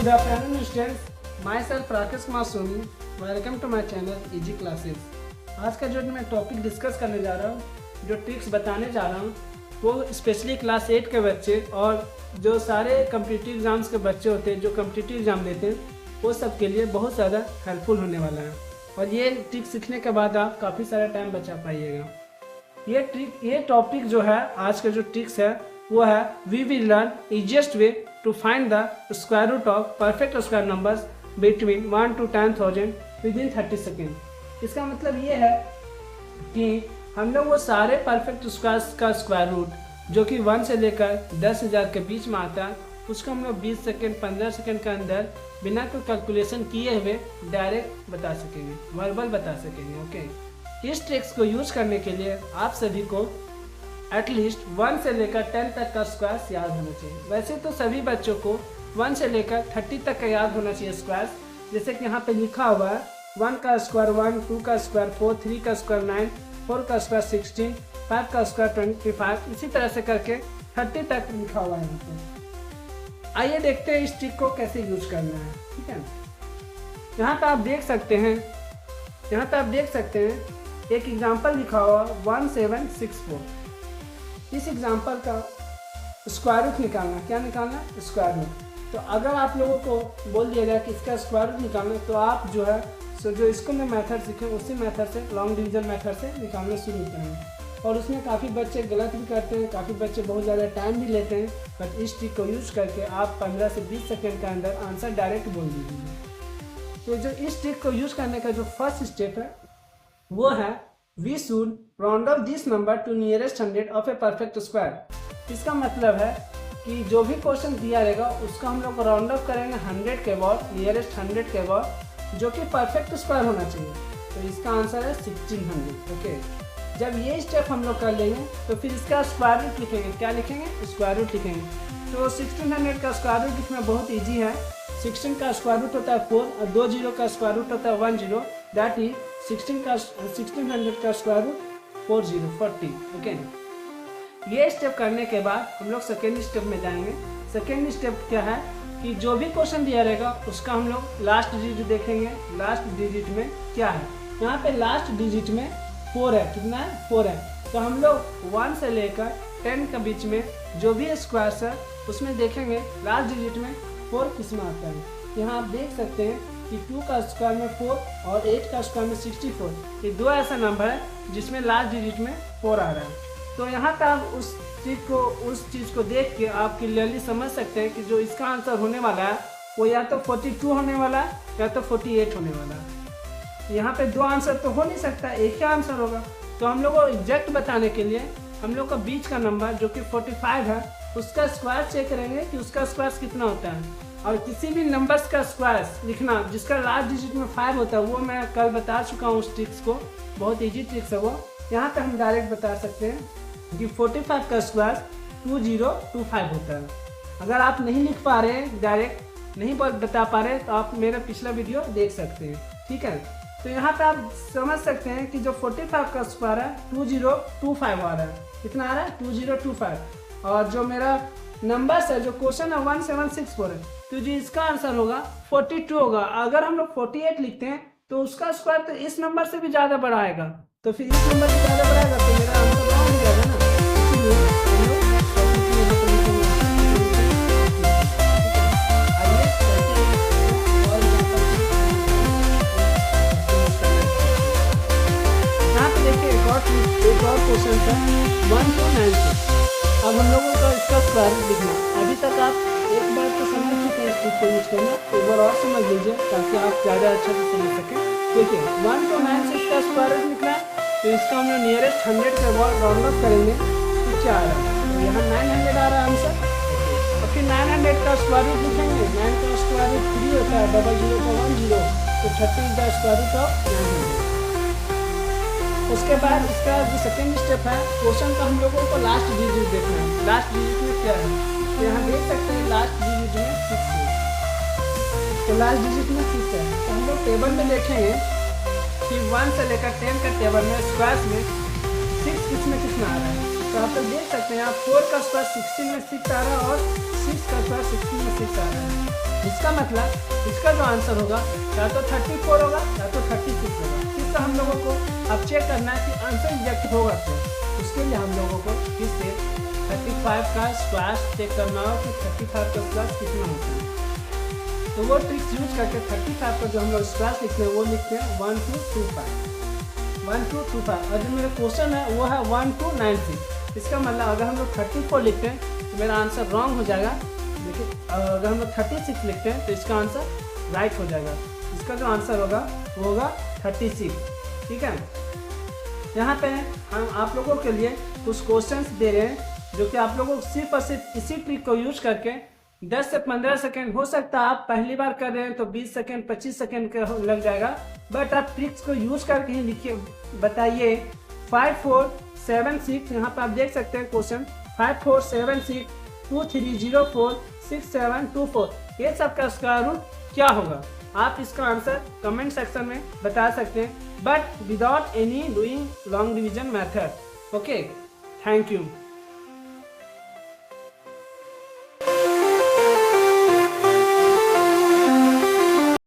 Good afternoon students, myself Rakesh Kumar Soni, welcome to my channel easy classes. आज का जो मैं टॉपिक डिस्कस करने जा रहा हूँ, जो ट्रिक्स बताने जा रहा हूँ, वो स्पेशली क्लास 8 के बच्चे और जो सारे कम्पिटिटिव एग्जाम्स के बच्चे होते हैं जो कम्पिटिटिव एग्जाम देते हैं, वो सब के लिए बहुत ज़्यादा हेल्पफुल होने वाला है। और ये ट्रिक सीखने के बाद आप काफ़ी सारा टाइम बचा पाइएगा। ये टॉपिक जो है, आज का जो ट्रिक्स है वो है we will learn easiest way to find the square root of perfect square numbers between 1 to 10,000 within 30 second. इसका मतलब ये है कि हम लोग वो सारे परफेक्ट स्क्वायर्स का स्क्वायर रूट जो कि 1 से लेकर 10,000 के बीच में आता है, उसको हम लोग 20 सेकेंड 15 सेकेंड के अंदर बिना कोई कैलकुलेशन किए हुए डायरेक्ट बता सकेंगे, वर्बल बता सकेंगे। ओके, इस ट्रिक्स को यूज करने के लिए आप सभी को एटलीस्ट 1 से लेकर 10 तक का स्क्वायर्स याद होना चाहिए। वैसे तो सभी बच्चों को 1 से लेकर 30 तक का याद होना चाहिए स्क्वायर्स, जैसे कि यहाँ पे लिखा हुआ है 1 का स्क्वायर 1, 2 का स्क्वायर 4, 3 का स्क्वायर 9, 4 का स्क्वायर 16, 5 का स्क्वायर 25, इसी तरह से करके 30 तक लिखा हुआ है यहाँ पे। आइए देखते हैं इस ट्रिक को कैसे यूज करना है। ठीक है, यहाँ पे आप देख सकते हैं एक एग्जाम्पल लिखा हुआ 1764। इस एग्जाम्पल का स्क्वायर रूट निकालना, क्या निकालना, स्क्वायर रूट। तो अगर आप लोगों को बोल दिया जाए कि इसका स्क्वायर रूट निकालना, तो आप जो है जो इसको मैं मेथड सीखें उसी मेथड से, लॉन्ग डिवीजन मेथड से निकालना शुरू करेंगे। और उसमें काफ़ी बच्चे गलत भी करते हैं, काफ़ी बच्चे बहुत ज़्यादा टाइम भी लेते हैं, बट इस ट्रिक को यूज करके आप 15 से 20 सेकेंड के अंदर आंसर डायरेक्ट बोल दीजिए। तो जो इस ट्रिक को यूज करने का जो फर्स्ट स्टेप है वो है we should round off this number to nearest 100 of a perfect square. इसका मतलब है कि जो भी क्वेश्चन दिया रहेगा उसका हम लोग राउंड ऑफ करेंगे 100 के अबाउट, नियरेस्ट 100 के अबाउट, जो कि परफेक्ट स्क्वायर होना चाहिए। तो इसका आंसर है 1600। ओके, जब ये स्टेप हम लोग कर लेंगे तो फिर इसका स्क्वायर रूट लिखेंगे। क्या लिखेंगे, स्क्वायर रूट लिखेंगे। तो 1600 का स्क्वायर रूट लिखना बहुत ईजी है। 16 का स्क्वायर रूट होता है 4 और 2 जीरो का स्क्वायर रूट होता है 1 जीरो, दैट इज 1600 का स्क्वायर रूट 40। ओके, ये स्टेप करने के बाद हम लोग सेकेंड स्टेप में जाएंगे। सेकेंड स्टेप क्या है कि जो भी क्वेश्चन दिया रहेगा उसका हम लोग लास्ट डिजिट देखेंगे। लास्ट डिजिट में क्या है, यहाँ पे लास्ट डिजिट में 4 है। कितना है, 4 है। तो हम लोग 1 से लेकर 10 के बीच में जो भी स्क्वायर्स है उसमें देखेंगे लास्ट डिजिट में 4 किस में आता है। यहाँ आप देख सकते हैं कि 2 का स्क्वायर में 4 और 8 का स्क्वायर में 64। ये दो ऐसा नंबर है जिसमें लास्ट डिजिट में 4 आ रहा है। तो यहाँ पे आप उस चीज़ को देख के आप क्लियरली समझ सकते हैं कि जो इसका आंसर होने वाला है वो या तो 42 होने वाला है या तो 48 होने वाला है। यहाँ पे दो आंसर तो हो नहीं सकता, एक ही आंसर होगा। तो हम लोग को एग्जैक्ट बताने के लिए हम लोग का बीच का नंबर जो कि 45 है उसका स्क्वायर चेक करेंगे कि उसका स्क्वायर कितना होता है। और किसी भी नंबर्स का स्क्वायर लिखना जिसका लास्ट डिजिट में 5 होता है, वो मैं कल बता चुका हूँ उस ट्रिक्स को, बहुत इजी ट्रिक्स है वो। यहाँ पे हम डायरेक्ट बता सकते हैं कि 45 का स्क्वायर 2025 होता है। अगर आप नहीं लिख पा रहे हैं, डायरेक्ट नहीं बता पा रहे, तो आप मेरा पिछला वीडियो देख सकते हैं। ठीक है, तो यहाँ पे आप समझ सकते हैं कि जो 45 का स्क्वायर है 2025 आ रहा है। कितना आ रहा है, 2025। और जो मेरा नंबर्स है, जो क्वेश्चन है 1764 है, तो जो इसका आंसर होगा 42 होगा। अगर हम लोग 48 लिखते हैं तो उसका स्क्वायर तो इस नंबर से भी ज़्यादा बड़ा आएगा, तो फिर इस नंबर से ज़्यादा बड़ा आएगा तो मेरा आंसर रॉन्ग हो जाएगा ना। इसीलिए हम लोग यहाँ पे देखिए एक और क्वेश्चन था 1 to 9। अब हम लोगों का इसका स्क्वायर लिखना, अभी तक आप एक बार तो समझ चुके हैं इस ट्रिक को यूज करना, एक बार और समझ लीजिए ताकि आप ज़्यादा अच्छे से समझ सकें। देखिए 1 to 9 से इसका स्क्वायर रूट निकला, तो इसका हम लोग नियरेस्ट 100 के बाद राउंड ऑफ करेंगे तो क्या आ रहा है, तो यहाँ 900 आ रहा है आंसर। और फिर 900 का स्क्वायर रूट लिखेंगे। 9 का स्क्वायर रूट 3 होता है, 00 का 10, तो 30 का स्क्वायर रूट ऑफ 900। उसके बाद इसका जो सेकेंड स्टेप है, क्वेश्चन का हम लोगों को लास्ट डिजिट देखना है। लास्ट डिजिट में क्या है, तो यहाँ देख सकते हैं लास्ट डिजिट में 6 है। तो लास्ट डिजिट में 6 है, तो हम लोग टेबल में देखेंगे कि 1 से लेकर 10 का टेबल में स्क्वायर्स में 6 कितना आ रहा है। तो आप लोग देख सकते हैं यहाँ 4 का स्क्वायर 16 में 6 आ रहा है और 6 का स्क्वायर 16 में 6 आ रहा है। इसका मतलब इसका जो आंसर होगा या तो 34 होगा या तो 36 होगा। फिर से हम लोगों को अब चेक करना है कि आंसर एग्जैक्ट होगा क्या। उसके लिए हम लोगों को फिर से 35 का स्क्वायर चेक करना होगा कि 35 का प्लस कितना होता है। तो वो ट्रिक्स यूज करके 35 का जो हम लोग स्क्वायर लिखते हैं वो लिखते हैं 1225 और जो मेरा क्वेश्चन है वो है 1296। इसका मतलब अगर हम लोग 34 लिखते हैं तो मेरा आंसर रॉन्ग हो जाएगा। देखिए अगर हम लोग 36 लिखते हैं तो इसका आंसर राइट हो जाएगा। इसका जो आंसर होगा वो होगा 36। ठीक है, यहाँ पे हम आप लोगों के लिए कुछ क्वेश्चंस दे रहे हैं जो कि आप लोगों को सिर्फ और सिर्फ इसी ट्रिक को यूज करके 10 से 15 सेकेंड, हो सकता है आप पहली बार कर रहे हैं तो 20 सेकेंड 25 सेकेंड का लग जाएगा, बट आप ट्रिक्स को यूज करके ही लिखिए। बताइए 5476, यहाँ पर आप देख सकते हैं क्वेश्चन 5476 2304 6724, ये सब का स्क्वायर रूट क्या होगा। आप इसका आंसर कमेंट सेक्शन में बता सकते हैं, but without any doing long division method. Okay, thank you.